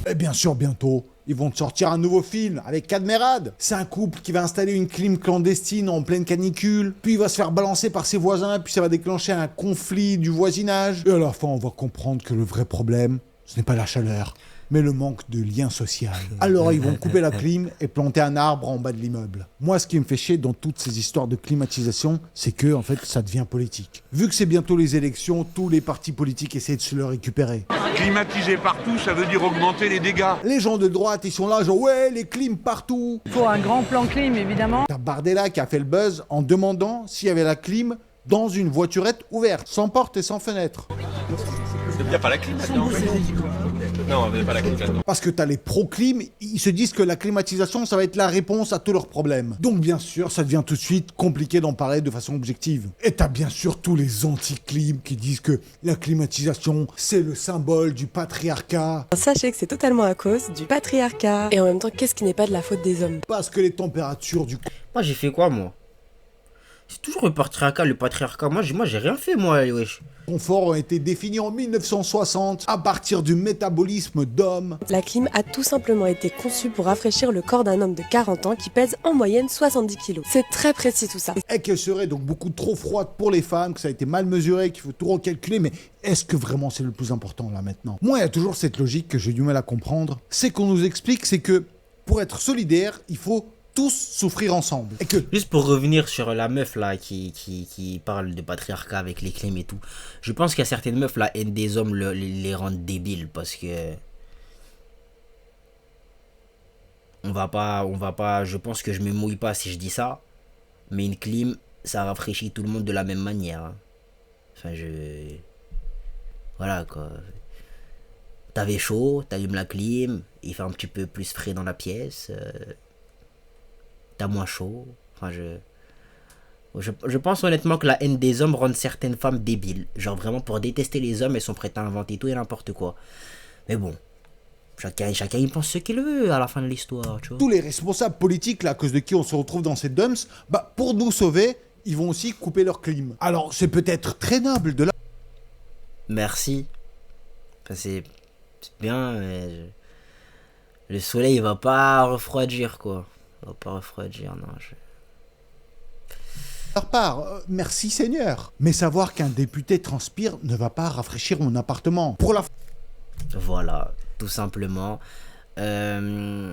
Et bien sûr, bientôt, ils vont te sortir un nouveau film avec Cadmerade. C'est un couple qui va installer une clim clandestine en pleine canicule, puis il va se faire balancer par ses voisins, puis ça va déclencher un conflit du voisinage. Et à la fin, on va comprendre que le vrai problème, ce n'est pas la chaleur, mais le manque de lien social. Alors ils vont couper la clim et planter un arbre en bas de l'immeuble. Moi, ce qui me fait chier dans toutes ces histoires de climatisation, c'est que, en fait, ça devient politique. Vu que c'est bientôt les élections, tous les partis politiques essaient de se le récupérer. Climatiser partout, ça veut dire augmenter les dégâts. Les gens de droite, ils sont là, genre, ouais, les clims partout. Il faut un grand plan clim, évidemment. T'as Bardella qui a fait le buzz en demandant s'il y avait la clim dans une voiturette ouverte, sans porte et sans fenêtre. Il n'y a pas la clim maintenant. Non, il n'y a pas la clim maintenant. Parce que t'as les pro-clim, ils se disent que la climatisation, ça va être la réponse à tous leurs problèmes. Donc bien sûr, ça devient tout de suite compliqué d'en parler de façon objective. Et t'as bien sûr tous les anti-clim qui disent que la climatisation, c'est le symbole du patriarcat. Sachez que c'est totalement à cause du patriarcat. Et en même temps, qu'est-ce qui n'est pas de la faute des hommes? Parce que les températures du... Moi, j'ai fait quoi, moi? C'est toujours le patriarcat. Moi, j'ai rien fait, moi, wesh. Les conforts ont été définis en 1960 à partir du métabolisme d'hommes. La clim a tout simplement été conçue pour rafraîchir le corps d'un homme de 40 ans qui pèse en moyenne 70 kilos. C'est très précis tout ça. Et qu'elle serait donc beaucoup trop froide pour les femmes, que ça a été mal mesuré, qu'il faut tout recalculer, mais est-ce que vraiment c'est le plus important là maintenant? Moi, il y a toujours cette logique que j'ai du mal à comprendre. C'est qu'on nous explique, c'est que pour être solidaire, il faut tous souffrir ensemble. Et que... Juste pour revenir sur la meuf là qui parle de patriarcat avec les clims et tout, je pense qu'il y a certaines meufs là, haine des hommes les rendent débiles parce que on va pas, je pense que je me mouille pas si je dis ça, mais une clim ça rafraîchit tout le monde de la même manière. Enfin Voilà quoi. T'avais chaud, t'allumes la clim, il fait un petit peu plus frais dans la pièce. T'as moins chaud. Enfin, je pense honnêtement que la haine des hommes rend certaines femmes débiles. Genre vraiment pour détester les hommes, elles sont prêtes à inventer tout et n'importe quoi. Mais bon, chacun il pense ce qu'il veut à la fin de l'histoire, tu vois. Tous les responsables politiques, là, à cause de qui on se retrouve dans ces dumps, bah pour nous sauver, ils vont aussi couper leur clim. Alors c'est peut-être très noble de la... Merci. Enfin, c'est bien, mais le soleil il va pas refroidir quoi. Il va pas refroidir, non. Leur part, merci Seigneur. Mais savoir qu'un député transpire ne va pas rafraîchir mon appartement. Pour la... Voilà, tout simplement. En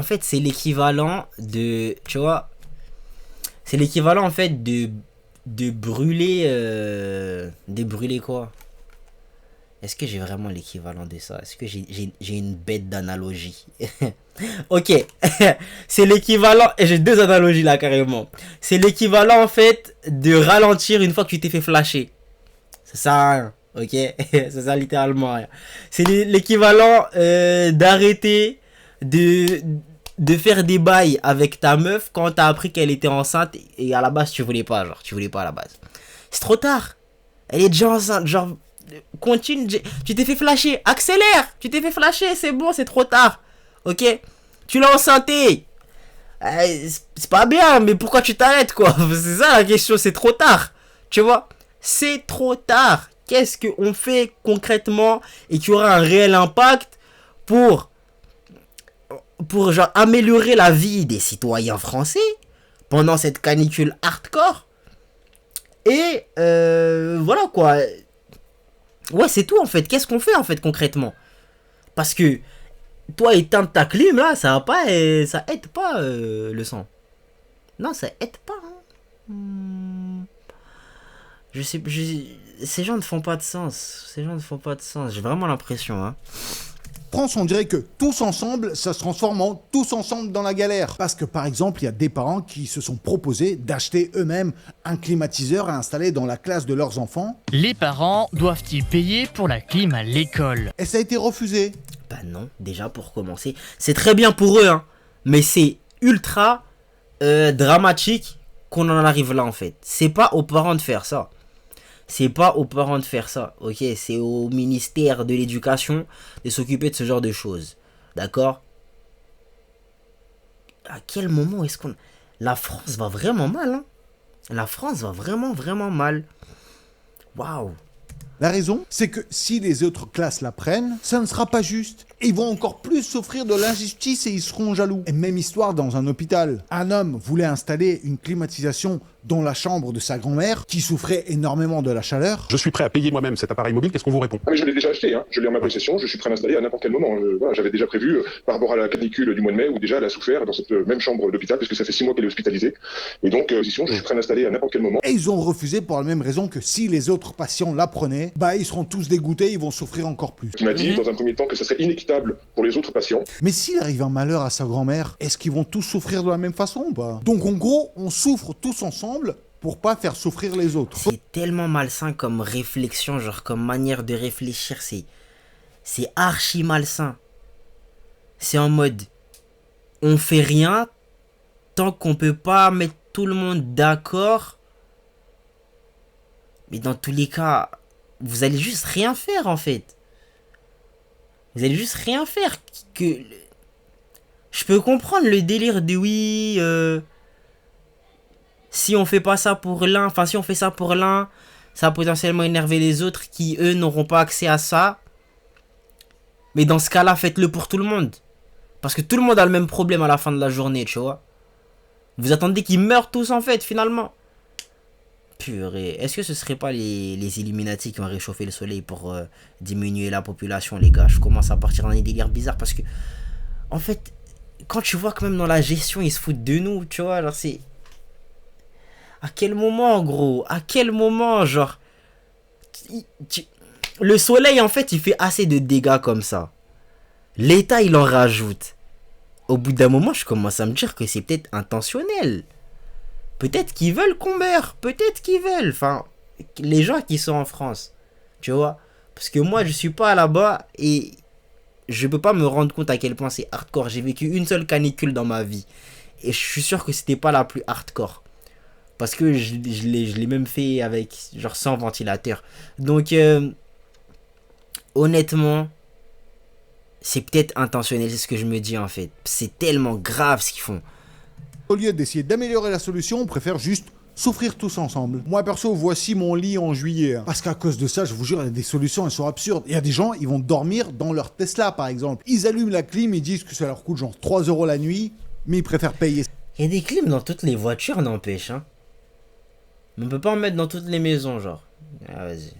fait, c'est l'équivalent de... Tu vois, c'est l'équivalent en fait de brûler... de brûler quoi? Est-ce que j'ai vraiment l'équivalent de ça? Est-ce que j'ai une bête d'analogie? Ok, c'est l'équivalent, et j'ai deux analogies là carrément. C'est l'équivalent en fait de ralentir une fois que tu t'es fait flasher. C'est ça, hein, ok? C'est ça littéralement. Hein. C'est l'équivalent d'arrêter de faire des bails avec ta meuf quand t'as appris qu'elle était enceinte et à la base tu voulais pas, genre tu voulais pas à la base. C'est trop tard. Elle est déjà enceinte, genre continue, tu t'es fait flasher, accélère, tu t'es fait flasher, c'est bon, c'est trop tard. Ok, tu l'as enceinté. C'est pas bien, mais pourquoi tu t'arrêtes quoi? C'est ça la question, c'est trop tard. Tu vois, c'est trop tard. Qu'est-ce qu'on fait concrètement et qui aura un réel impact pour genre améliorer la vie des citoyens français pendant cette canicule hardcore? Et voilà quoi. Ouais, c'est tout en fait. Qu'est-ce qu'on fait en fait concrètement? Parce que toi éteindre ta clim là, ça va pas, ça aide pas le sang. Non, ça aide pas. Hein. Je sais, ces gens ne font pas de sens. Ces gens ne font pas de sens. J'ai vraiment l'impression. Hein. France, on dirait que tous ensemble, ça se transforme en tous ensemble dans la galère. Parce que par exemple, il y a des parents qui se sont proposés d'acheter eux-mêmes un climatiseur à installer dans la classe de leurs enfants. Les parents doivent-ils payer pour la clim à l'école? Et ça a été refusé. Bah non, déjà pour commencer, c'est très bien pour eux, hein, mais c'est ultra dramatique qu'on en arrive là en fait. C'est pas aux parents de faire ça. C'est pas aux parents de faire ça, ok? C'est au ministère de l'éducation de s'occuper de ce genre de choses, d'accord? À quel moment est-ce qu'on... La France va vraiment mal, hein? La France va vraiment, vraiment mal. Waouh! La raison, c'est que si les autres classes la prennent, ça ne sera pas juste. Et ils vont encore plus souffrir de l'injustice et ils seront jaloux. Et même histoire dans un hôpital. Un homme voulait installer une climatisation dans la chambre de sa grand-mère, qui souffrait énormément de la chaleur. Je suis prêt à payer moi-même cet appareil mobile, qu'est-ce qu'on vous répond? Ah mais je l'ai déjà acheté, hein. Je l'ai en ma possession, je suis prêt à l'installer à n'importe quel moment. Voilà, j'avais déjà prévu, par rapport à la canicule du mois de mai, où déjà elle a souffert dans cette même chambre d'hôpital, parce que ça fait 6 mois qu'elle est hospitalisée. Et donc, je suis prêt à l'installer à n'importe quel moment. Et ils ont refusé pour la même raison que si les autres patients la prenaient, bah ils seront tous dégoûtés, ils vont souffrir encore plus. Il m'a dit dans un premier temps que ça serait inéquitable pour les autres patients. Mais s'il arrive un malheur à sa grand-mère, est-ce qu'ils vont tous souffrir de la même façon ou pas? Donc en gros, on souffre tous ensemble pour pas faire souffrir les autres. C'est tellement malsain comme réflexion, genre comme manière de réfléchir, c'est archi malsain. C'est en mode, on fait rien tant qu'on peut pas mettre tout le monde d'accord. Mais dans tous les cas, vous allez juste rien faire en fait. Vous allez juste rien faire. Je peux comprendre le délire de oui... si on fait pas ça pour l'un, enfin si on fait ça pour l'un, ça va potentiellement énerver les autres qui eux n'auront pas accès à ça. Mais dans ce cas-là, faites-le pour tout le monde. Parce que tout le monde a le même problème à la fin de la journée, tu vois. Vous attendez qu'ils meurent tous en fait, finalement. Purée, est-ce que ce serait pas les Illuminati qui ont réchauffé le soleil pour diminuer la population, les gars? Je commence à partir dans des délires bizarres parce que, en fait, quand tu vois quand même dans la gestion, ils se foutent de nous, tu vois, genre c'est... À quel moment, gros? À quel moment, genre... Le soleil, en fait, il fait assez de dégâts comme ça. L'État, il en rajoute. Au bout d'un moment, je commence à me dire que c'est peut-être intentionnel. Peut-être qu'ils veulent qu'on meure. Peut-être qu'ils veulent. Enfin, les gens qui sont en France, tu vois. Parce que moi, je suis pas là-bas et je peux pas me rendre compte à quel point c'est hardcore. J'ai vécu une seule canicule dans ma vie. Et je suis sûr que c'était pas la plus hardcore. Parce que je l'ai même fait avec, genre, sans ventilateur. Donc, honnêtement, c'est peut-être intentionnel, c'est ce que je me dis en fait. C'est tellement grave ce qu'ils font. Au lieu d'essayer d'améliorer la solution, on préfère juste souffrir tous ensemble. Moi perso, voici mon lit en juillet. Parce qu'à cause de ça, je vous jure, il y a des solutions, elles sont absurdes. Il y a des gens, ils vont dormir dans leur Tesla par exemple. Ils allument la clim, ils disent que ça leur coûte genre 3 € la nuit, mais ils préfèrent payer. Il y a des clims dans toutes les voitures, n'empêche. Hein. On peut pas en mettre dans toutes les maisons, genre. Ah, vas-y.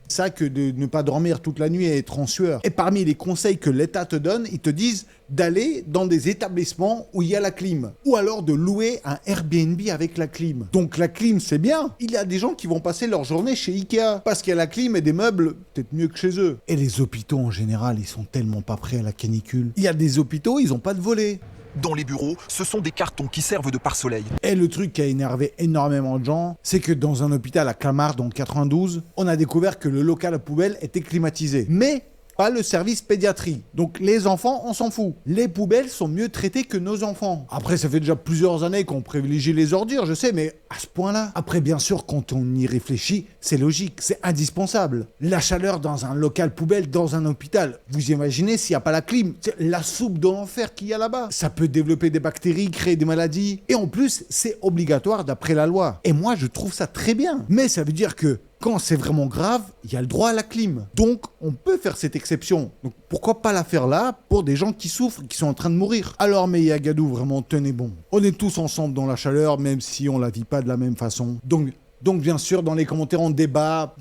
Ça que de ne pas dormir toute la nuit et être en sueur. Et parmi les conseils que l'État te donne, ils te disent d'aller dans des établissements où il y a la clim. Ou alors de louer un Airbnb avec la clim. Donc la clim, c'est bien. Il y a des gens qui vont passer leur journée chez Ikea. Parce qu'il y a la clim et des meubles peut-être mieux que chez eux. Et les hôpitaux en général, ils sont tellement pas prêts à la canicule. Il y a des hôpitaux, ils ont pas de volets. Dans les bureaux, ce sont des cartons qui servent de pare-soleil. Et le truc qui a énervé énormément de gens, c'est que dans un hôpital à Clamart, dans le 92, on a découvert que le local à poubelle était climatisé. Mais pas le service pédiatrie. Donc les enfants, on s'en fout. Les poubelles sont mieux traitées que nos enfants. Après, ça fait déjà plusieurs années qu'on privilégie les ordures, je sais, mais à ce point-là. Après, bien sûr, quand on y réfléchit, c'est logique, c'est indispensable. La chaleur dans un local poubelle, dans un hôpital, vous imaginez s'il n'y a pas la clim, c'est la soupe de l'enfer qu'il y a là-bas. Ça peut développer des bactéries, créer des maladies. Et en plus, c'est obligatoire d'après la loi. Et moi, je trouve ça très bien. Mais ça veut dire que quand c'est vraiment grave, il y a le droit à la clim. Donc, on peut faire cette exception. Donc, pourquoi pas la faire là pour des gens qui souffrent, qui sont en train de mourir. Alors, mais Yagadou, vraiment, tenez bon. On est tous ensemble dans la chaleur, même si on la vit pas de la même façon. Donc bien sûr, dans les commentaires, on débat.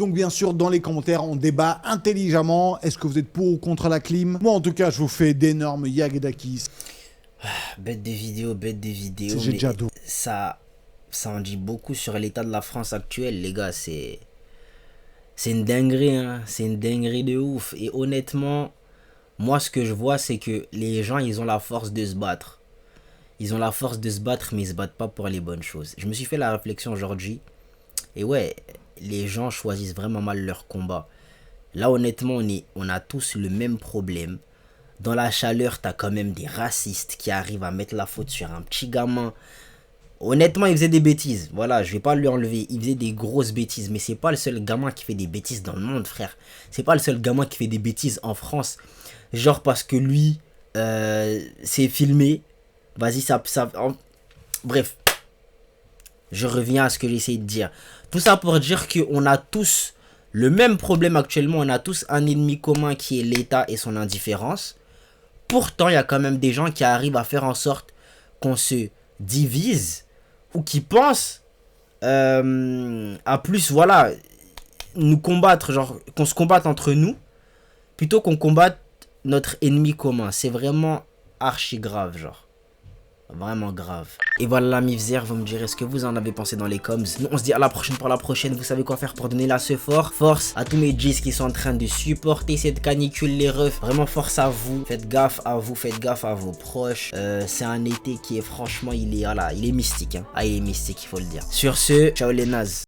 Intelligemment. Est-ce que vous êtes pour ou contre la clim? Moi, en tout cas, je vous fais d'énormes Yagadakis. Bête des vidéos. J'ai déjà dos. Ça en dit beaucoup sur l'état de la France actuelle, les gars. C'est une dinguerie, hein. C'est une dinguerie de ouf. Et honnêtement, moi, ce que je vois, c'est que les gens, ils ont la force de se battre. Ils ont la force de se battre, mais ils se battent pas pour les bonnes choses. Je me suis fait la réflexion aujourd'hui. Et ouais, les gens choisissent vraiment mal leur combat. Là, honnêtement, on a tous le même problème. Dans la chaleur, t'as quand même des racistes qui arrivent à mettre la faute sur un petit gamin. Honnêtement, il faisait des bêtises. Voilà, je vais pas lui enlever. Il faisait des grosses bêtises. Mais c'est pas le seul gamin qui fait des bêtises dans le monde, frère. C'est pas le seul gamin qui fait des bêtises en France. Genre parce que lui, c'est filmé. Vas-y, bref. Je reviens à ce que j'essaie de dire. Tout ça pour dire qu'on a tous le même problème actuellement. On a tous un ennemi commun qui est l'État et son indifférence. Pourtant, il y a quand même des gens qui arrivent à faire en sorte qu'on se divise ou qui pensent à plus, voilà, nous combattre, genre qu'on se combatte entre nous plutôt qu'on combatte notre ennemi commun. C'est vraiment archi grave, genre. Vraiment grave. Et voilà la mifzer, vous me direz ce que vous en avez pensé dans les coms. Nous on se dit à la prochaine pour la prochaine. Vous savez quoi faire pour donner la force à tous mes G's qui sont en train de supporter cette canicule, les refs. Vraiment force à vous. Faites gaffe à vous, faites gaffe à vos proches. C'est un été qui est franchement, il est mystique, hein. Ah, il est mystique, il faut le dire. Sur ce, ciao les nazes.